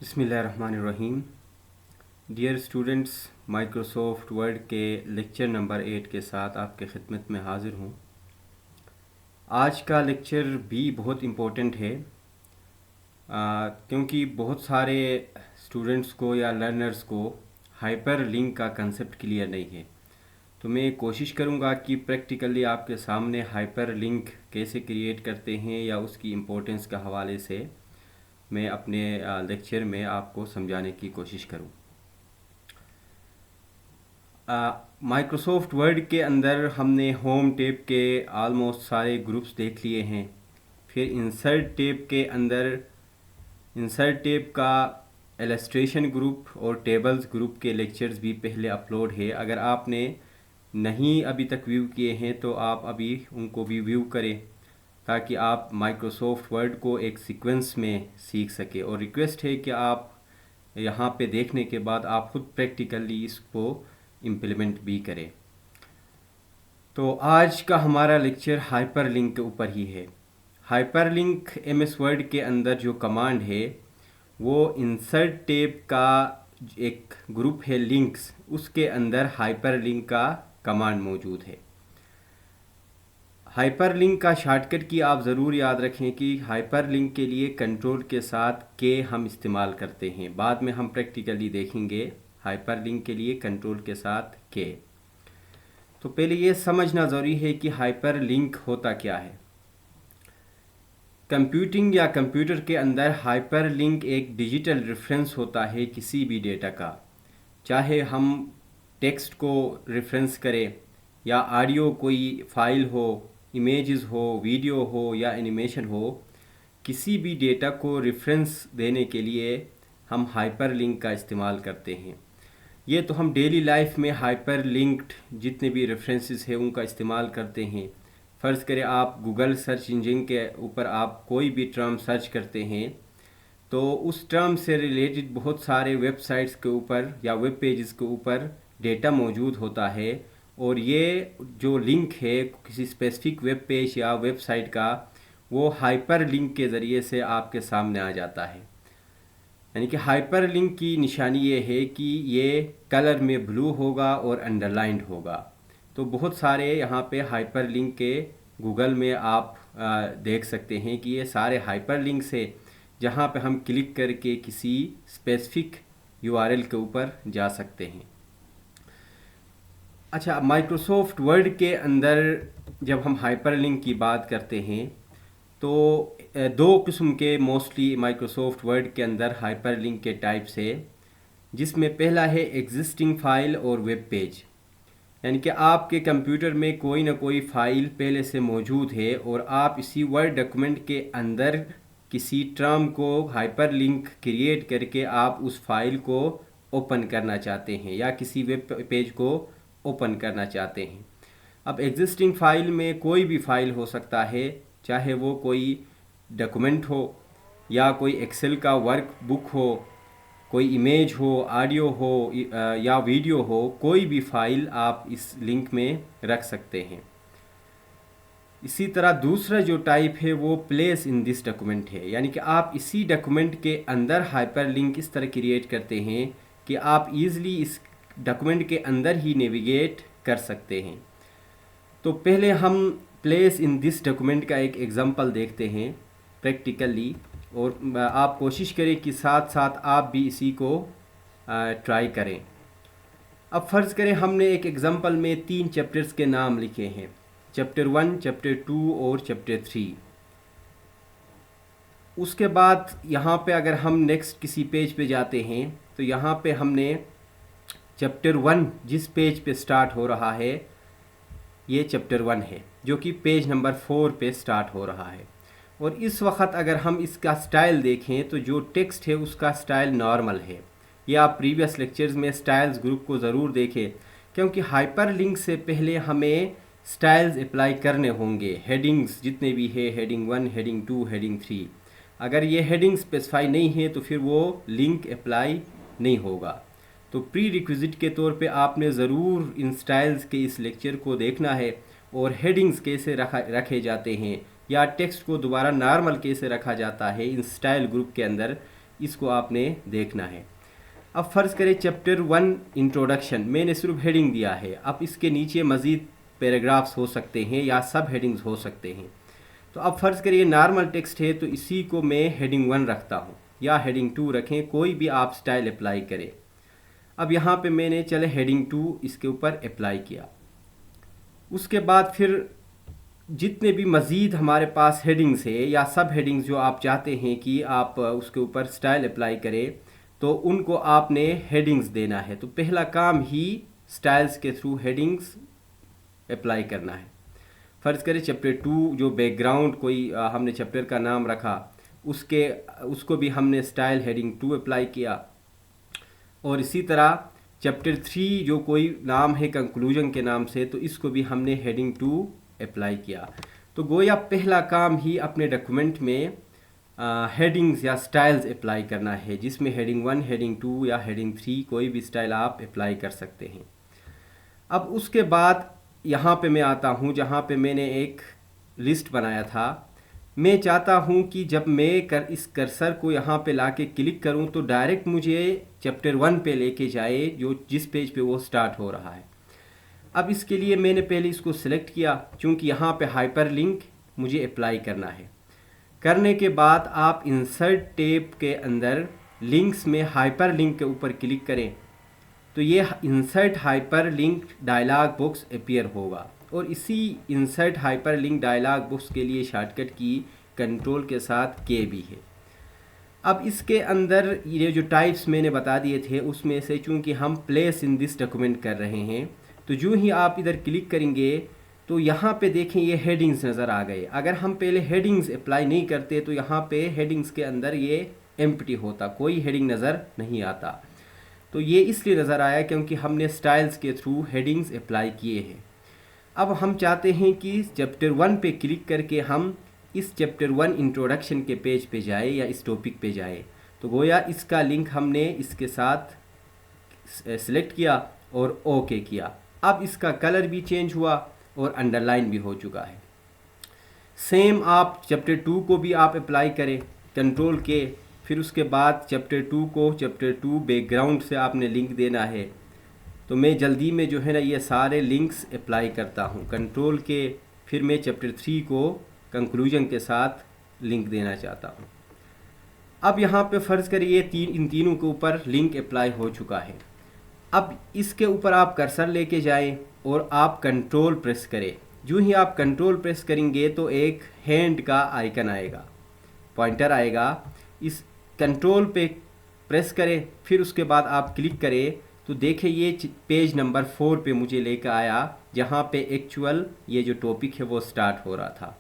बिस्मिल्लाहिर्रहमानिर्रहीम। Dear students, Microsoft word के lecture number 8 के साथ आपके खिदमत में हाज़िर हूँ। आज का लेक्चर भी बहुत इम्पोर्टेंट है क्योंकि बहुत सारे स्टूडेंट्स को या लर्नर्स को हाइपर लिंक का कंसेप्ट क्लियर नहीं है। तो मैं कोशिश करूँगा कि प्रैक्टिकली आपके सामने हाइपर लिंक कैसे क्रिएट करते हैं या उसकी इम्पोर्टेंस के हवाले से मैं अपने लेक्चर में आपको समझाने की कोशिश करूँ। माइक्रोसॉफ्ट वर्ड के अंदर हमने होम टैब के आलमोस्ट सारे ग्रुप्स देख लिए हैं। फिर इंसर्ट टैब के अंदर इंसर्ट टैब का इलस्ट्रेशन ग्रुप और टेबल्स ग्रुप के लेक्चर्स भी पहले अपलोड है। अगर आपने नहीं अभी तक व्यू किए हैं तो आप अभी उनको भी व्यू करें ताकि आप माइक्रोसॉफ्ट वर्ड को एक सीक्वेंस में सीख सके। और रिक्वेस्ट है कि आप यहाँ पे देखने के बाद आप खुद प्रैक्टिकली इसको इम्प्लीमेंट भी करें। तो आज का हमारा लेक्चर हाइपरलिंक के ऊपर ही है। हाइपरलिंक एमएस वर्ड के अंदर जो कमांड है वो इंसर्ट टैब का एक ग्रुप है लिंक्स, उसके अंदर हाइपरलिंक का कमांड मौजूद है। हाइपरलिंक का शॉर्टकट की आप ज़रूर याद रखें कि हाइपरलिंक के लिए कंट्रोल के साथ के हम इस्तेमाल करते हैं। बाद में हम प्रैक्टिकली देखेंगे हाइपरलिंक के लिए कंट्रोल के साथ के। तो पहले ये समझना ज़रूरी है कि हाइपरलिंक होता क्या है। कंप्यूटिंग या कंप्यूटर के अंदर हाइपरलिंक एक डिजिटल रेफरेंस होता है किसी भी डेटा का, चाहे हम टेक्स्ट को रेफरेंस करें या ऑडियो कोई फाइल हो, इमेजेस हो, वीडियो हो या एनिमेशन हो। किसी भी डेटा को रेफरेंस देने के लिए हम हाइपरलिंक का इस्तेमाल करते हैं। ये तो हम डेली लाइफ में हाइपरलिंक्ड जितने भी रेफरेंसेस हैं उनका इस्तेमाल करते हैं। फ़र्ज़ करें आप गूगल सर्च इंजन के ऊपर आप कोई भी टर्म सर्च करते हैं तो उस टर्म से रिलेटेड बहुत सारे वेबसाइट्स के ऊपर या वेब पेजेस के ऊपर डेटा मौजूद होता है और ये जो लिंक है किसी स्पेसिफिक वेब पेज या वेबसाइट का, वो हाइपर लिंक के ज़रिए से आपके सामने आ जाता है। यानी कि हाइपर लिंक की निशानी ये है कि ये कलर में ब्लू होगा और अंडरलाइंड होगा। तो बहुत सारे यहाँ पे हाइपर लिंक के गूगल में आप देख सकते हैं कि ये सारे हाइपर लिंक्स है जहाँ पे हम क्लिक करके किसी स्पेसिफिक यूआरएल के ऊपर जा सकते हैं। अच्छा, माइक्रोसॉफ्ट वर्ड के अंदर जब हम हाइपरलिंक की बात करते हैं तो दो किस्म के मोस्टली माइक्रोसॉफ्ट वर्ड के अंदर हाइपरलिंक के टाइप्स है, जिसमें पहला है एग्जिस्टिंग फाइल और वेब पेज। यानी कि आपके कंप्यूटर में कोई ना कोई फ़ाइल पहले से मौजूद है और आप इसी वर्ड डॉक्यूमेंट के अंदर किसी टर्म को हाइपरलिंक क्रिएट करके आप उस फाइल को ओपन करना चाहते हैं या किसी वेब पेज को ओपन करना चाहते हैं। अब एग्जिस्टिंग फ़ाइल में कोई भी फ़ाइल हो सकता है, चाहे वो कोई डॉक्यूमेंट हो या कोई एक्सेल का वर्क बुक हो, कोई इमेज हो, ऑडियो हो या वीडियो हो, कोई भी फ़ाइल आप इस लिंक में रख सकते हैं। इसी तरह दूसरा जो टाइप है वो प्लेस इन दिस डॉक्यूमेंट है, यानी कि आप इसी डॉक्यूमेंट के अंदर हाइपरलिंक इस तरह क्रिएट करते हैं कि आप ईज़िली इस डॉक्यूमेंट के अंदर ही नेविगेट कर सकते हैं। तो पहले हम प्लेस इन दिस डॉक्यूमेंट का एक एग्जांपल देखते हैं प्रैक्टिकली, और आप कोशिश करें कि साथ साथ आप भी इसी को ट्राई करें। अब फ़र्ज़ करें हमने एक एग्जांपल में 3 चैप्टर्स के नाम लिखे हैं, चैप्टर 1, चैप्टर 2 और चैप्टर 3। उसके बाद यहाँ पे अगर हम नेक्स्ट किसी पेज पे जाते हैं तो यहाँ पे हमने चैप्टर 1 जिस पेज पे स्टार्ट हो रहा है ये चैप्टर 1 है, जो कि पेज नंबर 4 पे स्टार्ट हो रहा है। और इस वक्त अगर हम इसका स्टाइल देखें तो जो टेक्स्ट है उसका स्टाइल नॉर्मल है। ये आप प्रीवियस लेक्चर्स में स्टाइल्स ग्रुप को ज़रूर देखें, क्योंकि हाइपरलिंक से पहले हमें स्टाइल्स अप्लाई करने होंगे। हेडिंग्स जितने भी है, हेडिंग 1, हेडिंग 2, हेडिंग 3, अगर ये हेडिंग स्पेसिफाई नहीं है तो फिर वो लिंक अप्लाई नहीं होगा। तो प्री रिक्विजिट के तौर पे आपने ज़रूर इन स्टाइल्स के इस लेक्चर को देखना है और हेडिंग्स कैसे रखे जाते हैं या टेक्स्ट को दोबारा नॉर्मल कैसे रखा जाता है इन स्टाइल ग्रुप के अंदर, इसको आपने देखना है। अब फ़र्ज़ करें चैप्टर 1 इंट्रोडक्शन मैंने सिर्फ हेडिंग दिया है, अब इसके नीचे मज़ीद पैराग्राफ्स हो सकते हैं या सब हेडिंग्स हो सकते हैं। तो अब फ़र्ज़ करें ये नॉर्मल टेक्स्ट है तो इसी को मैं हेडिंग 1 रखता हूँ या हेडिंग 2 रखें, कोई भी आप स्टाइल अप्लाई करें। अब यहाँ पे मैंने चले हेडिंग 2 इसके ऊपर अप्लाई किया। उसके बाद फिर जितने भी मज़ीद हमारे पास हेडिंग्स है या सब हेडिंग्स जो आप चाहते हैं कि आप उसके ऊपर स्टाइल अप्लाई करें, तो उनको आपने हेडिंग्स देना है। तो पहला काम ही स्टाइल्स के थ्रू हेडिंग्स अप्लाई करना है। फ़र्ज़ करें चैप्टर 2 जो बैकग्राउंड कोई हमने चैप्टर का नाम रखा, उसको भी हमने स्टाइल हेडिंग 2 अप्लाई किया। और इसी तरह चैप्टर 3 जो कोई नाम है कंक्लूजन के नाम से, तो इसको भी हमने हेडिंग 2 अप्लाई किया। तो गोया पहला काम ही अपने डॉक्यूमेंट में हेडिंग्स या स्टाइल्स अप्लाई करना है, जिसमें हेडिंग 1, हेडिंग 2 या हेडिंग 3 कोई भी स्टाइल आप अप्लाई कर सकते हैं। अब उसके बाद यहाँ पे मैं आता हूँ जहाँ पे मैंने एक लिस्ट बनाया था। मैं चाहता हूँ कि जब मैं इस कर्सर को यहाँ पे लाके क्लिक करूँ तो डायरेक्ट मुझे चैप्टर 1 पे लेके जाए, जो जिस पेज पे वो स्टार्ट हो रहा है। अब इसके लिए मैंने पहले इसको सिलेक्ट किया, क्योंकि यहाँ पे हाइपर लिंक मुझे अप्लाई करना है। करने के बाद आप इंसर्ट टैब के अंदर लिंक्स में हाइपर लिंक के ऊपर क्लिक करें तो ये insert hyperlink dialogue box appear होगा। और इसी insert hyperlink dialogue box के लिए शॉर्टकट की कंट्रोल के साथ के भी है। अब इसके अंदर ये जो टाइप्स मैंने बता दिए थे उसमें से चूँकि हम प्लेस इन दिस डॉक्यूमेंट कर रहे हैं, तो जो ही आप इधर क्लिक करेंगे तो यहाँ पे देखें ये हेडिंग्स नज़र आ गए। अगर हम पहले हेडिंग्स अप्लाई नहीं करते तो यहाँ पे हेडिंग्स के अंदर ये एम्प्टी होता, कोई हेडिंग नज़र नहीं आता। तो ये इसलिए नज़र आया क्योंकि हमने स्टाइल्स के थ्रू हेडिंग्स अप्लाई किए हैं। अब हम चाहते हैं कि चैप्टर 1 पे क्लिक करके हम इस चैप्टर 1 इंट्रोडक्शन के पेज पे जाए या इस टॉपिक पे जाए। तो गोया इसका लिंक हमने इसके साथ सिलेक्ट किया और ओके किया। अब इसका कलर भी चेंज हुआ और अंडरलाइन भी हो चुका है। सेम आप चैप्टर 2 को भी आप अप्लाई करें, कंट्रोल के, फिर उसके बाद चैप्टर 2 को चैप्टर 2 बैकग्राउंड से आपने लिंक देना है। तो मैं जल्दी में जो है ना ये सारे लिंक्स अप्लाई करता हूँ, कंट्रोल के, फिर मैं चैप्टर 3 को कंक्लूजन के साथ लिंक देना चाहता हूँ। अब यहाँ पे फ़र्ज़ करिए इन तीनों के ऊपर लिंक अप्लाई हो चुका है। अब इसके ऊपर आप कर्सर लेके जाएं और आप कंट्रोल प्रेस करें। जो ही आप कंट्रोल प्रेस करेंगे तो एक हैंड का आइकन आएगा, पॉइंटर आएगा। इस कंट्रोल पे प्रेस करें, फिर उसके बाद आप क्लिक करें तो देखें ये पेज नंबर 4 पे मुझे लेकर आया, जहाँ पे एक्चुअल ये जो टॉपिक है वो स्टार्ट हो रहा था।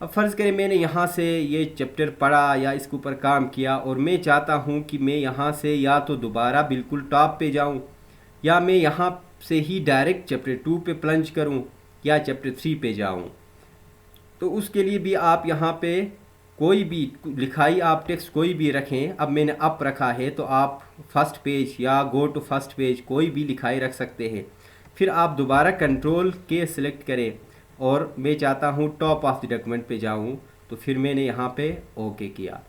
अब फ़र्ज़ करें मैंने यहाँ से ये चैप्टर पढ़ा या इसके ऊपर काम किया और मैं चाहता हूँ कि मैं यहाँ से या तो दोबारा बिल्कुल टॉप पे जाऊँ या मैं यहाँ से ही डायरेक्ट चैप्टर 2 पे प्लंज करूँ या चैप्टर 3 पे जाऊँ। तो उसके लिए भी आप यहाँ पे कोई भी लिखाई आप टेक्स्ट कोई भी रखें। अब मैंने अप रखा है तो आप फर्स्ट पेज या गो टू फर्स्ट पेज कोई भी लिखाई रख सकते हैं। फिर आप दोबारा कंट्रोल के सिलेक्ट करें और मैं चाहता हूँ टॉप ऑफ द डॉक्यूमेंट पे जाऊँ, तो फिर मैंने यहाँ पे ओके किया।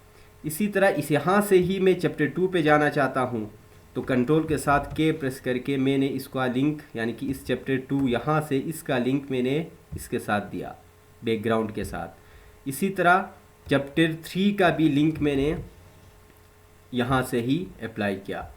इसी तरह इस यहाँ से ही मैं चैप्टर 2 पे जाना चाहता हूँ तो कंट्रोल के साथ के प्रेस करके मैंने इसका लिंक यानी कि इस चैप्टर 2 यहाँ से इसका लिंक मैंने इसके साथ दिया बैकग्राउंड के साथ। इसी तरह चैप्टर 3 का भी लिंक मैंने यहाँ से ही अप्लाई किया।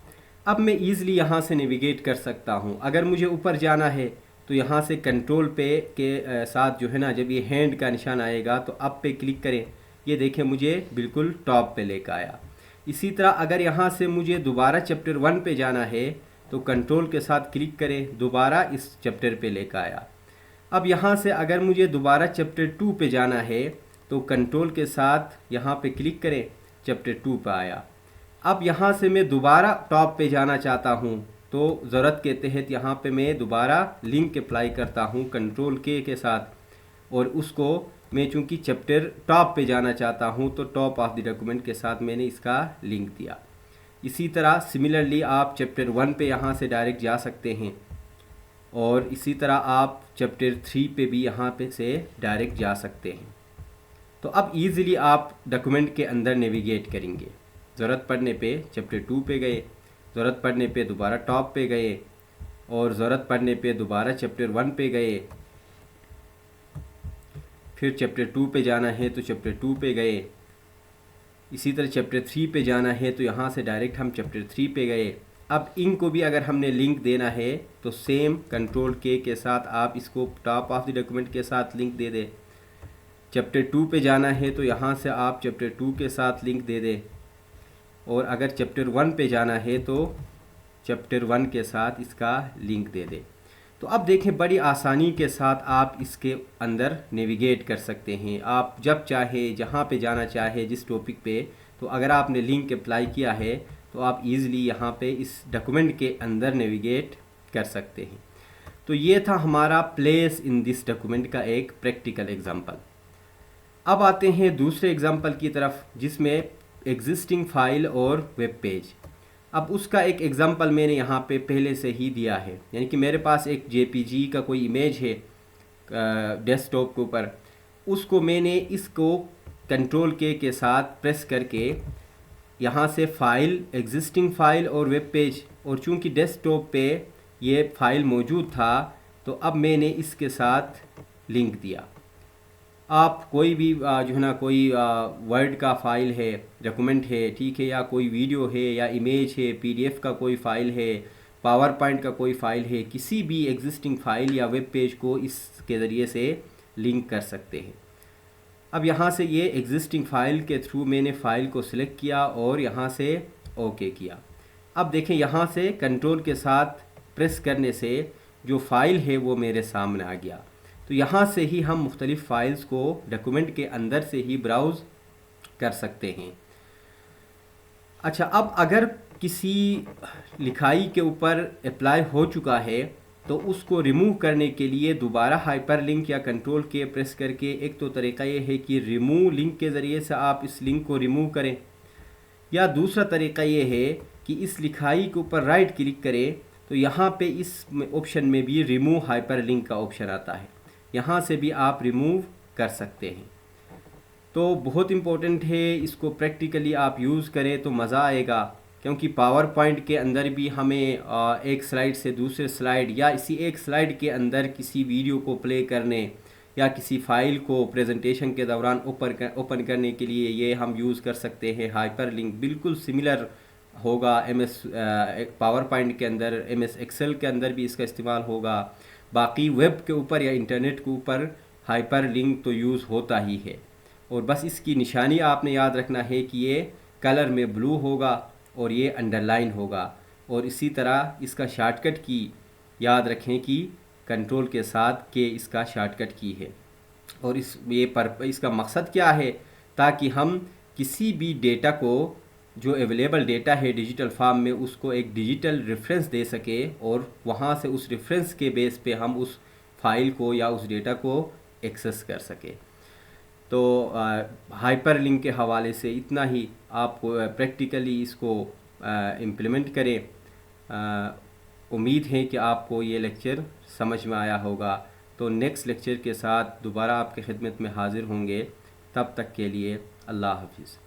अब मैं ईज़िली यहाँ से नेविगेट कर सकता हूँ। अगर मुझे ऊपर जाना है तो यहाँ से कंट्रोल पे के साथ जो है ना, जब ये हैंड का निशान आएगा तो अप पे क्लिक करें, ये देखें मुझे बिल्कुल टॉप पे लेकर आया। इसी तरह अगर यहाँ से मुझे दोबारा चैप्टर 1 पे जाना है तो कंट्रोल के साथ क्लिक करें, दोबारा इस चैप्टर पे लेकर आया। अब यहाँ से अगर मुझे दोबारा चैप्टर 2 पे जाना है तो कंट्रोल के साथ यहाँ पे क्लिक करें, चैप्टर 2 पे आया। अब यहाँ से मैं दोबारा टॉप पे जाना चाहता हूँ तो ज़रूरत के तहत यहाँ पे मैं दोबारा लिंक अप्लाई करता हूँ कंट्रोल के साथ, और उसको मैं चूँकि चैप्टर टॉप पे जाना चाहता हूँ तो टॉप ऑफ द डॉक्यूमेंट के साथ मैंने इसका लिंक दिया। इसी तरह सिमिलरली आप चैप्टर 1 पे यहाँ से डायरेक्ट जा सकते हैं और इसी तरह आप चैप्टर 3 पे भी यहाँ पे से डायरेक्ट जा सकते हैं। तो अब ईज़िली आप डॉक्यूमेंट के अंदर नेविगेट करेंगे। ज़रूरत पड़ने पे चैप्टर 2 पे गए, ज़रूरत पड़ने पे दोबारा टॉप पे गए, और ज़रूरत पड़ने पे दोबारा चैप्टर 1 पे गए, फिर चैप्टर 2 पे जाना है तो चैप्टर 2 पे गए, इसी तरह चैप्टर 3 पे जाना है तो यहाँ से डायरेक्ट हम चैप्टर 3 पे गए। अब इनको भी अगर हमने लिंक देना है तो सेम कंट्रोल के साथ आप इसको टॉप ऑफ द डॉक्यूमेंट के साथ लिंक दे दें। चैप्टर 2 पे जाना है तो यहाँ से आप चैप्टर 2 के साथ लिंक दे दें, और अगर चैप्टर 1 पे जाना है तो चैप्टर 1 के साथ इसका लिंक दे दें। तो अब देखें, बड़ी आसानी के साथ आप इसके अंदर नेविगेट कर सकते हैं। आप जब चाहे जहाँ पे जाना चाहे जिस टॉपिक पे, तो अगर आपने लिंक अप्लाई किया है तो आप इजीली यहाँ पे इस डॉक्यूमेंट के अंदर नेविगेट कर सकते हैं। तो ये था हमारा प्लेस इन दिस डॉक्यूमेंट का एक प्रैक्टिकल एग्जांपल। अब आते हैं दूसरे एग्जांपल की तरफ, जिसमें एग्जिस्टिंग फाइल और वेब पेज। अब उसका एक एग्जांपल मैंने यहाँ पे पहले से ही दिया है, यानी कि मेरे पास एक जेपीजी का कोई इमेज है डेस्कटॉप के ऊपर, उसको मैंने इसको कंट्रोल के साथ प्रेस करके यहाँ से फाइल, एग्जिस्टिंग फाइल और वेब पेज, और चूँकि डेस्कटॉप पे ये फाइल मौजूद था तो अब मैंने इसके साथ लिंक दिया। आप कोई भी जो है ना, कोई वर्ड का फाइल है, डॉक्यूमेंट है, ठीक है, या कोई वीडियो है या इमेज है, पीडीएफ का कोई फ़ाइल है, पावर पॉइंट का कोई फ़ाइल है, किसी भी एग्जिस्टिंग फ़ाइल या वेब पेज को इसके ज़रिए से लिंक कर सकते हैं। अब यहाँ से ये एग्जिस्टिंग फ़ाइल के थ्रू मैंने फ़ाइल को सिलेक्ट किया और यहाँ से ओके किया। अब देखें, यहाँ से कंट्रोल के साथ प्रेस करने से जो फ़ाइल है वो मेरे सामने आ गया। तो यहाँ से ही हम मुख्तलिफ़ फ़ाइल्स को डॉक्यूमेंट के अंदर से ही ब्राउज़ कर सकते हैं। अच्छा, अब अगर किसी लिखाई के ऊपर अप्लाई हो चुका है तो उसको रिमूव करने के लिए दोबारा हाइपरलिंक या कंट्रोल के प्रेस करके, एक तो तरीका ये है कि रिमूव लिंक के ज़रिए से आप इस लिंक को रिमूव करें, या दूसरा तरीका ये है कि इस लिखाई के ऊपर राइट क्लिक करें तो यहाँ पे इस ऑप्शन में भी रिमूव हाइपरलिंक का ऑप्शन आता है, यहाँ से भी आप रिमूव कर सकते हैं। तो बहुत इम्पोर्टेंट है, इसको प्रैक्टिकली आप यूज़ करें तो मज़ा आएगा, क्योंकि पावर पॉइंट के अंदर भी हमें एक स्लाइड से दूसरे स्लाइड, या इसी एक स्लाइड के अंदर किसी वीडियो को प्ले करने या किसी फ़ाइल को प्रेजेंटेशन के दौरान ओपन करने के लिए ये हम यूज़ कर सकते हैं हाइपरलिंक। बिल्कुल सिमिलर होगा MS पावर पॉइंट के अंदर, MS एक्सेल के अंदर भी इसका इस्तेमाल होगा। बाकी वेब के ऊपर या इंटरनेट के ऊपर हाइपरलिंक तो यूज़ होता ही है, और बस इसकी निशानी आपने याद रखना है कि ये कलर में ब्लू होगा और ये अंडरलाइन होगा। और इसी तरह इसका शॉर्टकट की याद रखें कि कंट्रोल के साथ के इसका शॉर्टकट की है। और इसका मकसद क्या है, ताकि हम किसी भी डेटा को, जो अवेलेबल डेटा है डिजिटल फॉर्म में, उसको एक डिजिटल रेफरेंस दे सके, और वहाँ से उस रेफरेंस के बेस पे हम उस फाइल को या उस डेटा को एक्सेस कर सके। तो हाइपरलिंक के हवाले से इतना ही। आप प्रैक्टिकली इसको इम्प्लीमेंट करें। उम्मीद है कि आपको ये लेक्चर समझ में आया होगा। तो नेक्स्ट लेक्चर के साथ दोबारा आपके खिदमत में हाज़िर होंगे। तब तक के लिए अल्लाह हाफिज़।